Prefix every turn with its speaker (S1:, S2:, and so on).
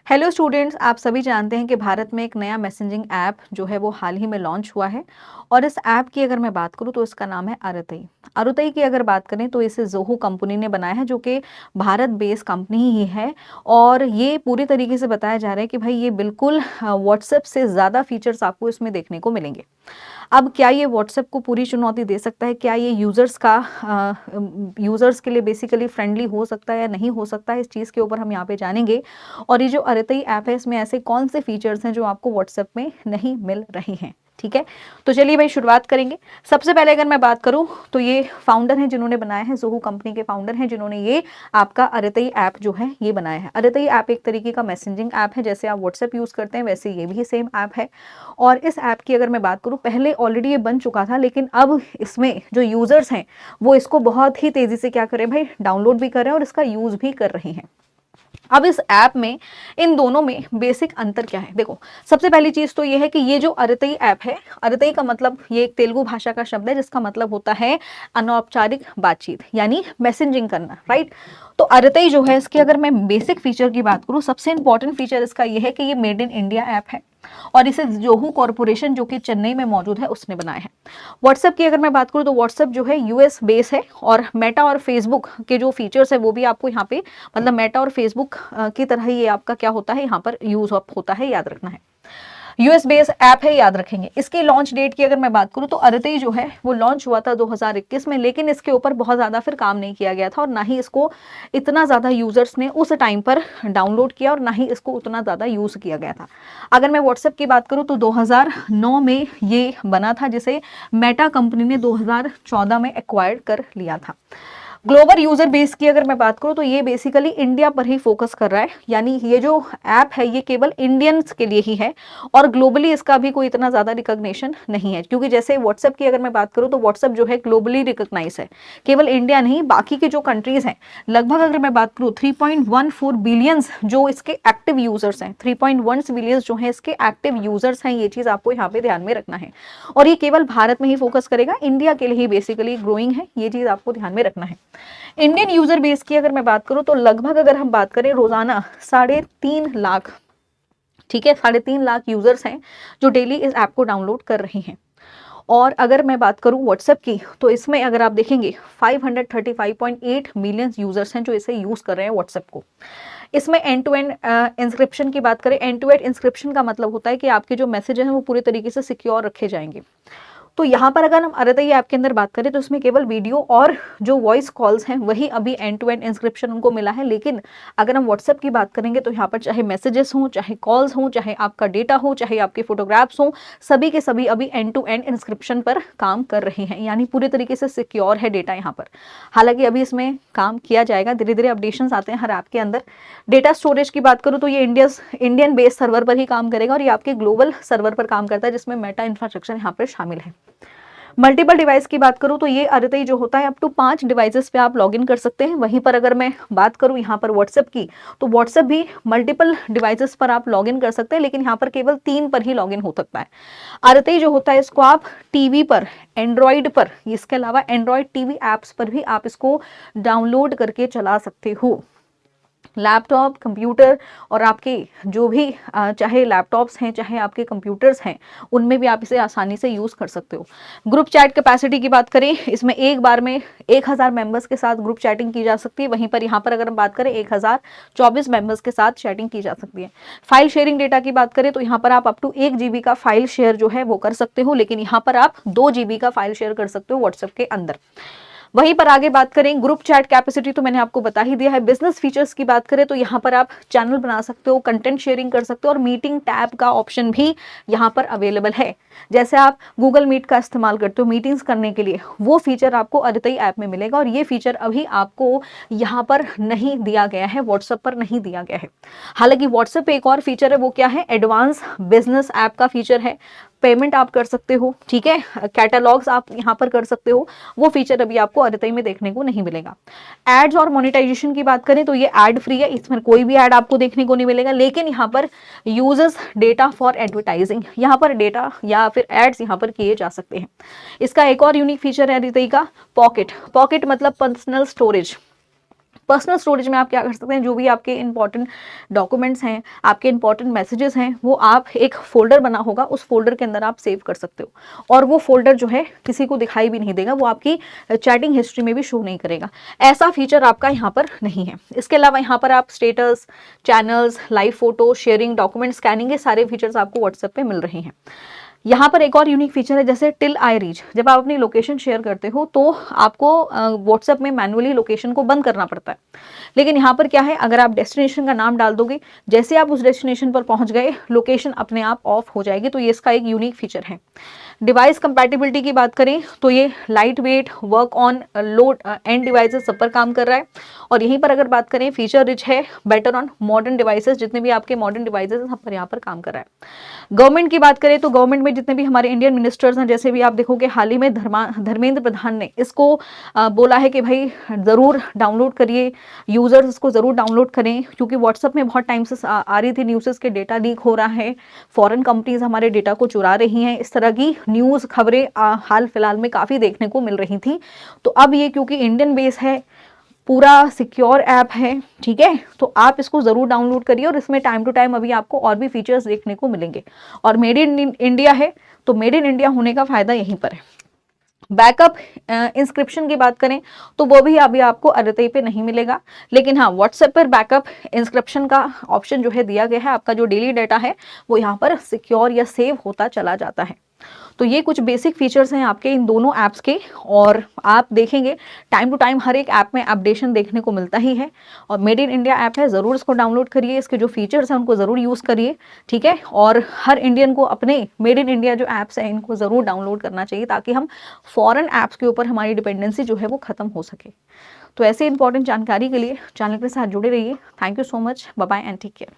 S1: Hello students, आप सभी जानते हैं कि भारत में एक नया मैसेजिंग ऐप जो है वो हाल ही में लॉन्च हुआ है। और इस ऐप की अगर मैं बात करूं तो इसका नाम है अरतई। अरतई की अगर बात करें तो इसे ज़ोहू कंपनी ने बनाया है, जो कि भारत बेस्ड कंपनी ही है। और ये पूरी तरीके से बताया जा रहा है कि भाई ये बिल्कुल व्हाट्सएप से ज़्यादा फीचर्स आपको इसमें देखने को मिलेंगे। अब क्या ये व्हाट्सएप को पूरी चुनौती दे सकता है? क्या ये यूज़र्स के लिए बेसिकली फ्रेंडली हो सकता है या नहीं हो सकता है? इस चीज़ के ऊपर हम यहाँ पे जानेंगे। और ये जो अरतई ऐप है, इसमें ऐसे कौन से फीचर्स हैं जो आपको व्हाट्सएप में नहीं मिल रहे हैं? ठीक है, तो चलिए भाई शुरुआत करेंगे। सबसे पहले अगर मैं बात करूं तो ये फाउंडर हैं जिन्होंने बनाया है, ज़ोहू कंपनी के फाउंडर हैं जिन्होंने ये आपका अरतई ऐप जो है ये बनाया है। अरतई ऐप एक तरीके का मैसेजिंग ऐप है, जैसे आप व्हाट्सएप यूज़ करते हैं वैसे ये भी सेम ऐप है। और इस ऐप की अगर मैं बात करूं, पहले ऑलरेडी ये बन चुका था, लेकिन अब इसमें जो यूज़र्स हैं वो इसको बहुत ही तेज़ी से क्या करें भाई, डाउनलोड भी कर रहे हैं और इसका यूज़ भी कर रहे हैं। अब इस ऐप में इन दोनों में बेसिक अंतर क्या है? देखो, सबसे पहली चीज तो ये है कि ये जो अरतई ऐप है, अरतई का मतलब ये एक तेलुगु भाषा का शब्द है जिसका मतलब होता है अनौपचारिक बातचीत, यानी मैसेजिंग करना, राइट। तो अरतई जो है, इसके अगर मैं बेसिक फीचर की बात करूं, सबसे इंपॉर्टेंट फीचर इसका ये है कि ये मेड इन इंडिया ऐप है और इसे जोहू कॉरपोरेशन जो कि चेन्नई में मौजूद है उसने बनाया है। व्हाट्सएप की अगर मैं बात करूं तो व्हाट्सएप जो है यूएस बेस है और मेटा और फेसबुक के जो फीचर्स है वो भी आपको यहाँ पे, मतलब मेटा और फेसबुक की तरह ही ये आपका क्या होता है, यहाँ पर यूज होता है, याद रखना है। यूएस बेस ऐप है, याद रखेंगे। इसकी लॉन्च डेट की अगर मैं बात करूं तो अरतई जो है वो लॉन्च हुआ था 2021 में, लेकिन इसके ऊपर बहुत ज़्यादा फिर काम नहीं किया गया था और ना ही इसको इतना ज़्यादा यूज़र्स ने उस टाइम पर डाउनलोड किया और ना ही इसको उतना ज़्यादा यूज़ किया गया था। अगर मैं व्हाट्सएप की बात करूं तो 2009 में ये बना था, जिसे मेटा कंपनी ने 2014 में एक्वायर्ड कर लिया था। ग्लोबल यूजर बेस की अगर मैं बात करूं तो ये बेसिकली इंडिया पर ही फोकस कर रहा है, यानी ये जो ऐप है ये केवल इंडियंस के लिए ही है और ग्लोबली इसका भी कोई इतना ज्यादा रिकॉग्निशन नहीं है। क्योंकि जैसे व्हाट्सएप की अगर मैं बात करूं तो व्हाट्सएप जो है ग्लोबली रिकॉग्नाइज है, केवल इंडिया नहीं, बाकी के जो कंट्रीज हैं, लगभग अगर मैं बात करूं 3.14 बिलियंस जो इसके एक्टिव यूजर्स हैं, 3.1 बिलियन जो है इसके एक्टिव यूजर्स हैं, ये चीज आपको यहाँ पे ध्यान में रखना है। और ये केवल भारत में ही फोकस करेगा, इंडिया के लिए ही बेसिकली ग्रोइंग है, ये चीज आपको ध्यान में रखना है। इंडियन यूजर बेस की अगर मैं बात करूं तो लगभग अगर हम बात करें रोजाना 3.5 लाख, ठीक है, 3.5 लाख यूजर्स हैं जो डेली इस ऐप को डाउनलोड कर रहे हैं। और अगर मैं बात करूं व्हाट्सएप की तो इसमें अगर आप देखेंगे 535.8 मिलियन यूजर्स हैं जो इसे यूज कर रहे हैं व्हाट्सएप को। इसमें एंड टू एंड इंस्क्रिप्शन की बात करें, एंड टू एंड इंस्क्रिप्शन का मतलब होता है कि आपके जो मैसेज हैं वो पूरे तरीके से सिक्योर रखे जाएंगे। तो यहाँ पर अगर हम अरतई ऐप के अंदर बात करें तो इसमें केवल वीडियो और जो वॉइस कॉल्स हैं वही अभी एंड टू एंड इंस्क्रिप्शन उनको मिला है। लेकिन अगर हम व्हाट्सएप की बात करेंगे तो यहाँ पर चाहे मैसेजेस हों, चाहे कॉल्स हों, चाहे आपका डेटा हो, चाहे आपके फोटोग्राफ्स हों, सभी के सभी अभी एंड टू एंड इंस्क्रिप्शन पर काम कर रहे हैं, यानी पूरी तरीके से सिक्योर है डेटा यहाँ पर। हालांकि अभी इसमें काम किया जाएगा, धीरे धीरे अपडेशंस आते हैं हर ऐप के अंदर। डेटा स्टोरेज की बात करूँ तो ये इंडियन बेस्ड सर्वर पर ही काम करेगा और ये आपके ग्लोबल सर्वर पर काम करता है, जिसमें मेटा इंफ्रास्ट्रक्चर यहाँ पर शामिल है। मल्टीपल डिवाइस की बात करूं तो ये अरतई जो होता है अप टू 5 डिवाइसेस पे आप लॉगिन कर सकते हैं। वहीं पर अगर मैं बात करूं यहाँ पर व्हाट्सएप की तो व्हाट्सएप भी मल्टीपल डिवाइसेस पर आप लॉगिन कर सकते हैं, लेकिन यहाँ पर केवल 3 पर ही लॉगिन हो सकता है। अरतई जो होता है इसको आप टीवी पर, एंड्रॉइड पर, इसके अलावा एंड्रॉइड टीवी एप्स पर भी आप इसको डाउनलोड करके चला सकते हो। लैपटॉप, कंप्यूटर और आपके जो भी चाहे लैपटॉप्स हैं चाहे आपके कंप्यूटर्स हैं, उनमें भी आप इसे आसानी से यूज़ कर सकते हो। ग्रुप चैट कैपेसिटी की बात करें, इसमें एक बार में 1000 मेंबर्स के साथ ग्रुप चैटिंग की जा सकती है। वहीं पर यहाँ पर अगर हम बात करें 1024 मेंबर्स के साथ चैटिंग की जा सकती है। फाइल शेयरिंग डेटा की बात करें तो यहाँ पर आप अप टू 1 GB का फाइल शेयर जो है वो कर सकते हो, लेकिन यहाँ पर आप 2 GB का फाइल शेयर कर सकते हो व्हाट्सएप के अंदर। वहीं पर आगे बात करें ग्रुप चैट कैपेसिटी तो मैंने आपको बता ही दिया है। बिजनेस फीचर्स की बात करें तो यहाँ पर आप चैनल बना सकते हो, कंटेंट शेयरिंग कर सकते हो और मीटिंग टैब का ऑप्शन भी यहाँ पर अवेलेबल है। जैसे आप गूगल मीट का इस्तेमाल करते हो मीटिंग्स करने के लिए, वो फीचर आपको अरतई ऐप में मिलेगा और ये फीचर अभी आपको यहाँ पर नहीं दिया गया है, व्हाट्सएप पर नहीं दिया गया है। हालांकि व्हाट्सएप पे एक और फीचर है, वो क्या है, एडवांस बिजनेस ऐप का फीचर है। पेमेंट आप कर सकते हो, ठीक है, कैटलॉग्स आप यहाँ पर कर सकते हो, वो फीचर अभी आपको अरतई में देखने को नहीं मिलेगा। एड्स और मोनेटाइजेशन की बात करें तो ये एड फ्री है, इसमें कोई भी एड आपको देखने को नहीं मिलेगा। लेकिन यहाँ पर यूजर्स डेटा फॉर एडवर्टाइजिंग, यहाँ पर डेटा या फिर एड्स यहाँ पर किए जा सकते हैं। इसका एक और यूनिक फीचर है अरतई का, पॉकेट। पॉकेट मतलब पर्सनल स्टोरेज। पर्सनल स्टोरेज में आप क्या कर सकते हैं, जो भी आपके इंपॉर्टेंट डॉक्यूमेंट्स हैं, आपके इंपॉर्टेंट मैसेजेस हैं, वो आप एक फोल्डर बना होगा, उस फोल्डर के अंदर आप सेव कर सकते हो और वो फोल्डर जो है किसी को दिखाई भी नहीं देगा, वो आपकी चैटिंग हिस्ट्री में भी शो नहीं करेगा। ऐसा फीचर आपका यहाँ पर नहीं है। इसके अलावा यहाँ पर आप status, channels, live photo, sharing, document scanning, ये सारे फीचर्स आपको व्हाट्सएप पे मिल रहे हैं। यहाँ पर एक और यूनिक फीचर है, जैसे टिल आई रीच, जब आप अपनी लोकेशन शेयर करते हो तो आपको व्हाट्सएप में मैनुअली लोकेशन को बंद करना पड़ता है, लेकिन यहाँ पर क्या है, अगर आप डेस्टिनेशन का नाम डाल दोगे, जैसे आप उस डेस्टिनेशन पर पहुंच गए, लोकेशन अपने आप ऑफ हो जाएगी। तो ये इसका एक यूनिक फीचर है। डिवाइस कंपैटिबिलिटी की बात करें तो ये light weight, work on load end devices सब पर काम कर रहा है। और यहीं पर अगर बात करें, फीचर रिच है, बेटर ऑन मॉडर्न डिवाइसेस, जितने भी आपके मॉडर्न डिवाइसेस सब पर यहाँ पर काम कर रहा है। गवर्नमेंट की बात करें तो गवर्नमेंट में जितने भी हमारे इंडियन मिनिस्टर्स हैं, जैसे भी आप देखोगे हाल ही में धर्मेंद्र प्रधान ने इसको बोला है कि भाई ज़रूर डाउनलोड करिए, यूज़र्स इसको ज़रूर डाउनलोड करें, क्योंकि व्हाट्सएप में बहुत टाइम से आ रही थी न्यूज़ के डेटा लीक हो रहा है, फॉरेन कंपनीज हमारे डेटा को चुरा रही हैं, इस तरह की न्यूज़ खबरें हाल फिलहाल में काफ़ी देखने को मिल रही थी। तो अब ये क्योंकि इंडियन बेस है, पूरा सिक्योर ऐप है, ठीक है, तो आप इसको ज़रूर डाउनलोड करिए और इसमें टाइम टू टाइम अभी आपको और भी फीचर्स देखने को मिलेंगे। और मेड इन इंडिया है, तो मेड इन इंडिया होने का फ़ायदा यहीं पर है। बैकअप इंस्क्रिप्शन की बात करें तो वो भी अभी आपको अरतई पे नहीं मिलेगा, लेकिन हाँ व्हाट्सएप पर बैकअप इंस्क्रिप्शन का ऑप्शन जो है दिया गया है। आपका जो डेली डाटा है वो यहाँ पर सिक्योर या सेव होता चला जाता है। तो ये कुछ बेसिक फीचर्स हैं आपके इन दोनों ऐप्स के, और आप देखेंगे टाइम टू टाइम हर एक ऐप में अपडेशन देखने को मिलता ही है। और मेड इन इंडिया ऐप है, ज़रूर इसको डाउनलोड करिए, इसके जो फीचर्स हैं उनको ज़रूर यूज़ करिए, ठीक है। और हर इंडियन को अपने मेड इन इंडिया जो ऐप्स हैं इनको ज़रूर डाउनलोड करना चाहिए, ताकि हम फॉरेन ऐप्स के ऊपर हमारी डिपेंडेंसी जो है वो ख़त्म हो सके। तो ऐसे इंपॉर्टेंट जानकारी के लिए चैनल के साथ जुड़े रहिए। Thank you so much, bye bye and take care.